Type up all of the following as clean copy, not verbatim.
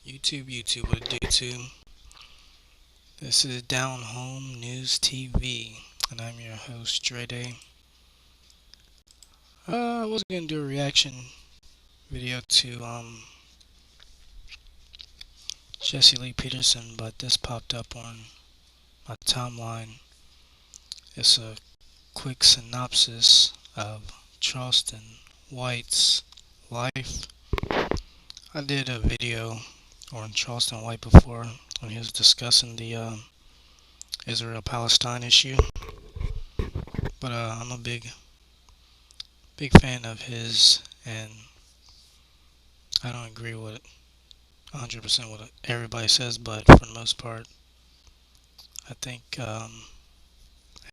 YouTube, what it do to? This is Down Home News TV, and I'm your host, Dre Day. I was gonna do a reaction video to Jesse Lee Peterson, but this popped up on my timeline. It's a quick synopsis of Charleston White's life. I did a video on Charleston White before when he was discussing the Israel-Palestine issue, but I'm a big fan of his, and I don't agree with 100% what everybody says, but for the most part, I think he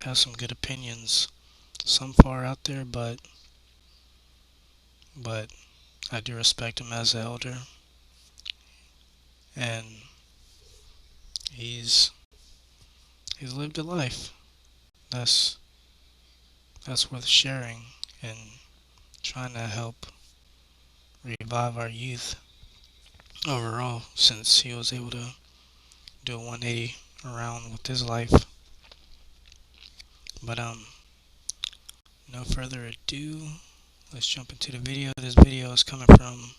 has some good opinions. Some far out there, but I do respect him as an elder, and he's he's lived a life that's that's worth sharing and trying to help revive our youth overall. Since he was able to do a 180 around with his life, but no further ado. Let's jump into the video. This video is coming from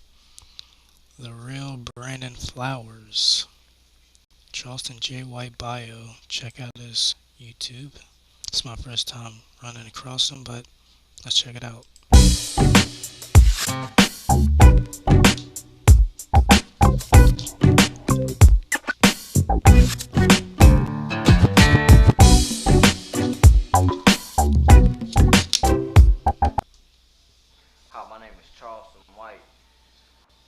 the real Brandon Flowers, Charleston J. White bio. Check out his YouTube. It's my first time running across him, but let's check it out. Hi, my name is Charleston White.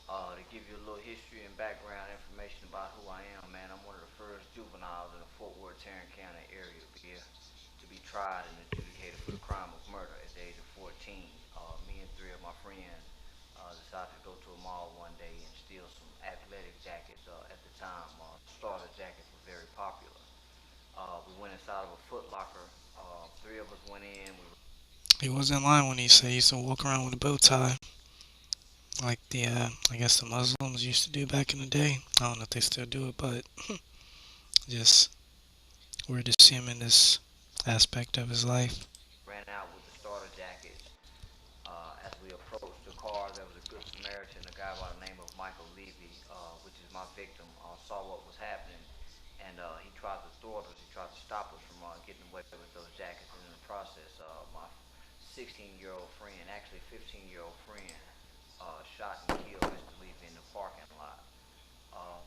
To give you a little history and background information about who I am, man, I'm one of the first juveniles in the Fort Worth, Tarrant County area to be tried and adjudicated for the crime of murder at the age of 14. Me and three of my friends decided to go to a mall one day and steal some athletic jackets. At the time, starter jackets were very popular. We went inside of a Foot Locker. Three of us went in. He wasn't lying when he said he used to walk around with a bow tie, like the I guess the Muslims used to do back in the day. I don't know if they still do it, but just weird to see him in this aspect of his life. Ran out with the starter jackets. As we approached the car, there was a good Samaritan, a guy by the name of Michael Levy, which is my victim, saw what was happening, and he tried to thwart us. He tried to stop us from getting away with those jackets. And in the process, my 16-year-old friend, actually 15-year-old friend, shot and killed Mr. Levy in the parking lot. Um,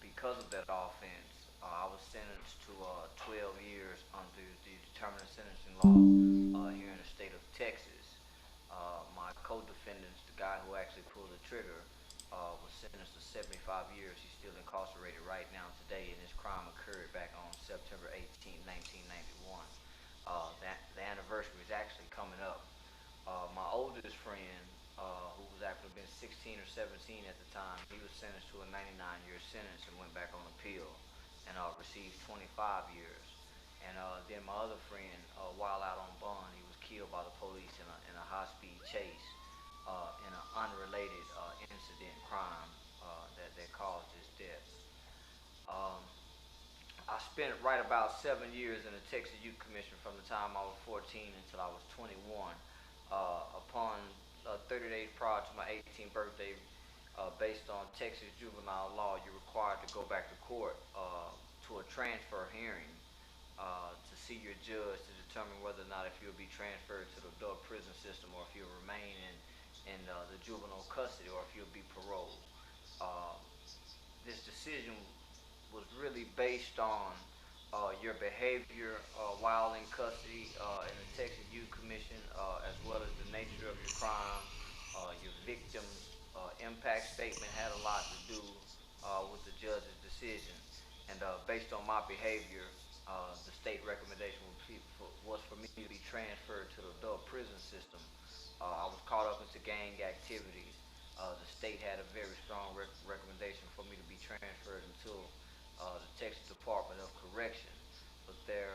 because of that offense, I was sentenced to 12 years under the determinate sentencing law here in the state of Texas. My co-defendants, the guy who actually pulled the trigger, was sentenced to 75 years. He's still incarcerated right now today, and this crime occurred back on September 18, 1991. The anniversary is actually coming up. My oldest friend, who was actually been 16 or 17 at the time, he was sentenced to a 99-year sentence and went back on appeal and received 25 years. And then my other friend, while out on bond, he was killed by the police in a high-speed chase in an unrelated incident crime that caused his death. Um, I spent right about 7 years in the Texas Youth Commission from the time I was 14 until I was 21. Upon 30 days prior to my 18th birthday, based on Texas juvenile law, you're required to go back to court to a transfer hearing to see your judge to determine whether or not if you'll be transferred to the adult prison system or if you'll remain in the juvenile custody or if you'll be paroled. Uh, this decision was really based on your behavior while in custody in the Texas Youth Commission, as well as the nature of your crime. Your victim's impact statement had a lot to do with the judge's decision. And based on my behavior, the state recommendation was for me to be transferred to the adult prison system. I was caught up into gang activities. The state had a very strong recommendation for me to be transferred into the Texas Department of Correction. But there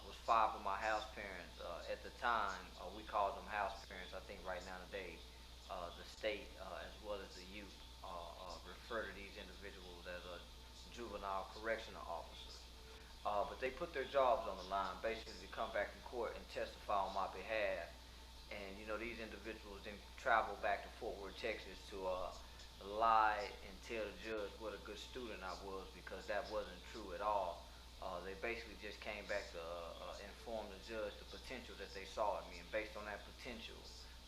was five of my house parents at the time. We called them house parents. I think right now today the state as well as the youth refer to these individuals as juvenile correctional officers. But they put their jobs on the line, basically to come back in court and testify on my behalf. And these individuals then travel back to Fort Worth, Texas, to lie and tell the judge what a good student I was, because that wasn't true at all. They basically just came back to inform the judge the potential that they saw in me, and based on that potential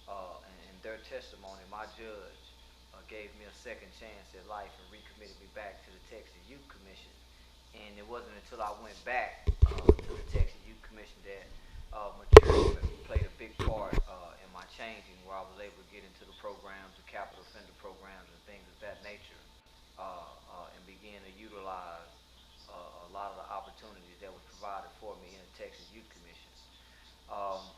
and their testimony, my judge gave me a second chance at life and recommitted me back to the Texas Youth Commission. And it wasn't until I went back to the Texas Youth Commission that maturity played a big part in my changing, where I was able to get into the programs, the capital offender programs, and things of that nature, and begin to utilize a lot of the opportunities that was provided for me in the Texas Youth Commission.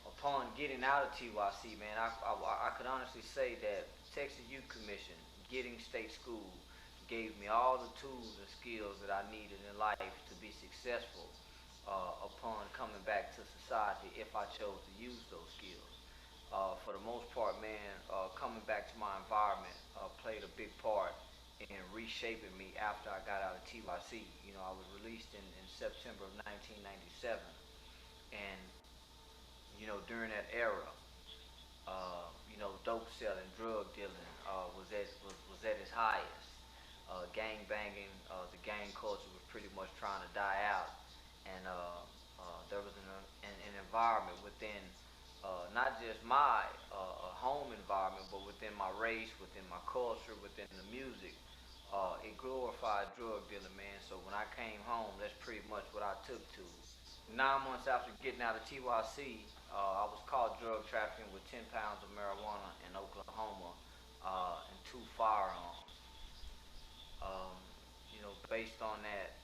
Upon getting out of TYC, man, I could honestly say that Texas Youth Commission, getting state school, gave me all the tools and skills that I needed in life to be successful upon coming back to society if I chose to use those skills. For the most part, man, coming back to my environment played a big part in reshaping me after I got out of TYC. I was released in September of 1997, and during that era, dope selling, drug dealing was at its highest. Gang banging, the gang culture was pretty much trying to die out, and there was an environment within not just my home environment, but within my race, within my culture, within the music. It glorified drug dealing, man. So when I came home, that's pretty much what I took to. 9 months after getting out of TYC, I was caught drug trafficking with 10 pounds of marijuana in Oklahoma and two firearms. Um, Based on that,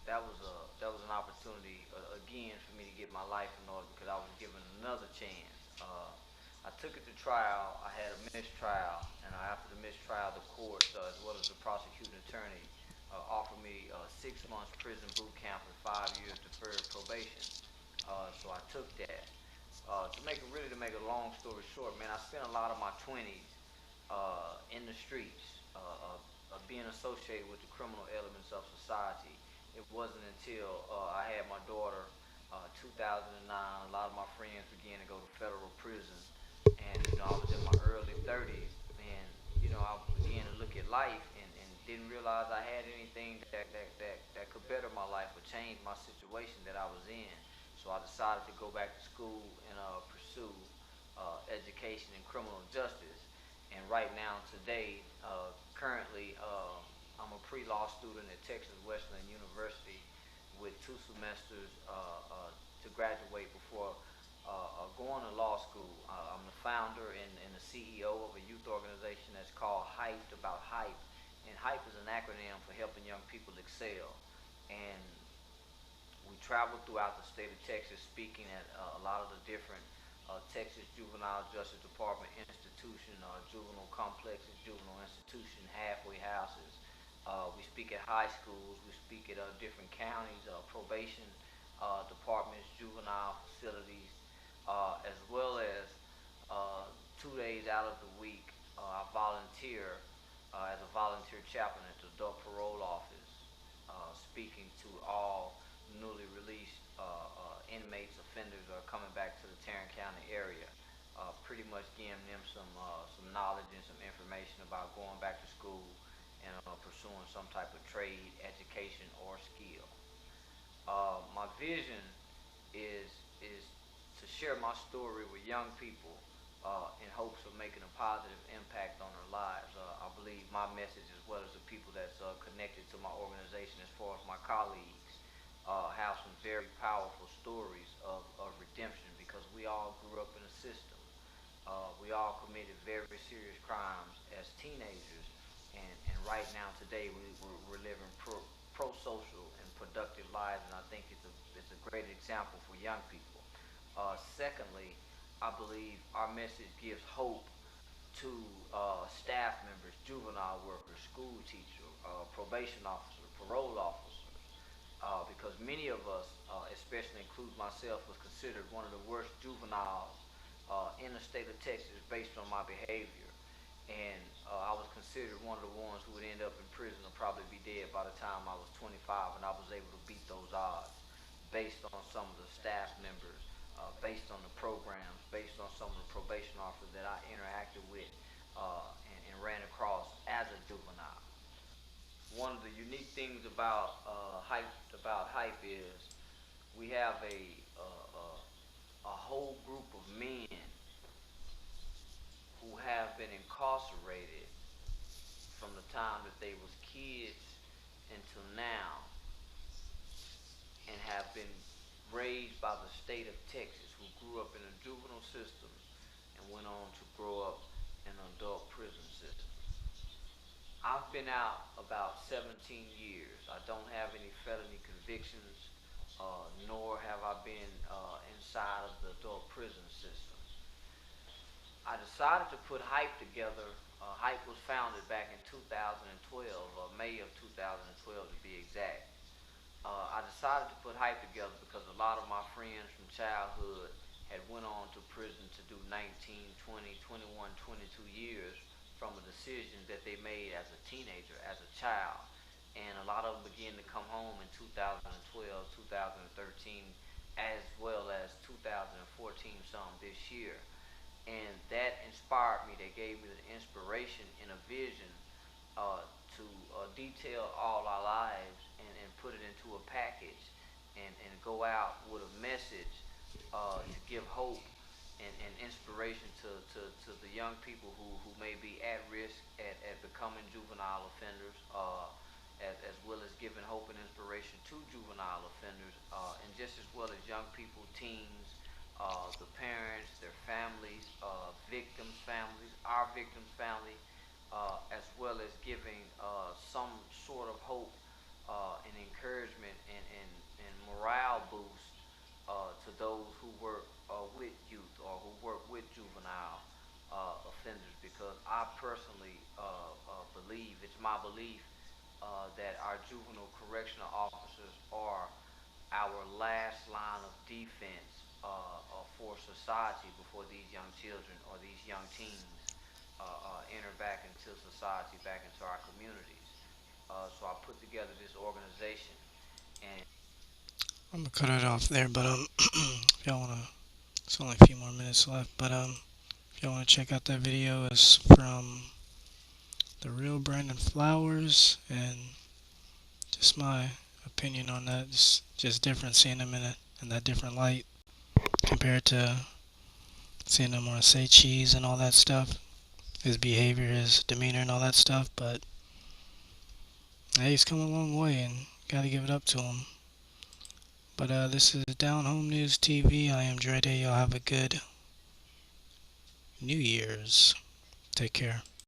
that was an opportunity again for me to get my life in order, because I was given another chance. I took it to trial. I had a mistrial, and after the mistrial, the court, as well as the prosecuting attorney, offered me 6 months prison boot camp and 5 years deferred probation. So I took that. To make a long story short, man, I spent a lot of my 20s in the streets, being associated with the criminal elements of society. It wasn't until I had my daughter, 2009, a lot of my friends began to go to federal prison, and I was in my early 30s, and I began to look at life, and didn't realize I had anything that could better my life or change my situation that I was in. So I decided to go back to school and pursue education in criminal justice. And right now, today, currently, I'm a pre-law student at Texas Wesleyan University with 2 semesters to graduate before going to law school. I'm the founder and the CEO of a youth organization that's called Hyped About Hype. And Hype is an acronym for helping young people excel. And we traveled throughout the state of Texas speaking at a lot of the different Texas Juvenile Justice Department institution, juvenile complexes, juvenile institution, halfway houses. We speak at high schools. We speak at different counties, probation departments, juvenile facilities, as well as 2 days out of the week, I volunteer as a volunteer chaplain at the adult parole office, speaking to all newly released inmates, offenders, are coming back to the Tarrant County area. Pretty much giving them some knowledge and some information about going back to school and pursuing some type of trade, education, or skill. My vision is to share my story with young people in hopes of making a positive impact on their lives. I believe my message, as well as the people that's connected to my organization, as far as my colleagues, have some very powerful stories of redemption, because we all grew up in a system. We all committed very serious crimes as teenagers, and right now today we're living pro-social and productive lives, and I think it's a great example for young people. Secondly, I believe our message gives hope to staff members, juvenile workers, school teachers, probation officers, parole officers, because many of us, especially include myself, was considered one of the worst juveniles in the state of Texas based on my behavior. And I was considered one of the ones who would end up in prison or probably be dead by the time I was 25, and I was able to beat those odds based on some of the staff members, based on the programs, based on some of the probation officers that I interacted with and ran across as a juvenile. One of the unique things about hype is we have a whole group of men who have been incarcerated from the time that they was kids until now, and have been raised by the state of Texas, who grew up in a juvenile system and went on to grow up in an adult prison system. I've been out about 17 years. I don't have any felony convictions, nor have I been inside of the adult prison system. I decided to put Hype together. Hype was founded back in 2012, May of 2012 to be exact. I decided to put Hype together because a lot of my friends from childhood had went on to prison to do 19, 20, 21, 22 years from a decision that they made as a teenager, as a child. And a lot of them began to come home in 2012, 2013, as well as 2014, some this year. And that inspired me. They gave me the inspiration and a vision to detail all our lives and put it into a package and go out with a message to give hope and inspiration to the young people who may be at risk at becoming juvenile offenders, as well as giving hope and inspiration to juvenile offenders, and just as well as young people, teens, the parents, their families, victims' families, our victims' family, as well as giving some sort of hope and encouragement and morale boost to those who work with youth or who work with juvenile offenders. Because I personally believe, it's my belief, that our juvenile correctional officers are our last line of defense for society before these young children or these young teens enter back into society, back into our communities. So I put together this organization, and I'm gonna cut it off there, but if y'all wanna, it's only a few more minutes left, but if y'all wanna check out that video, it's from the real Brandon Flowers, and just my opinion on that. It's just different seeing him in that different light compared to seeing him on Say Cheese and all that stuff. His behavior, his demeanor, and all that stuff. But hey, he's come a long way, and gotta give it up to him. But this is Down Home News TV. I am Dre Day. Y'all have a good New Year's. Take care.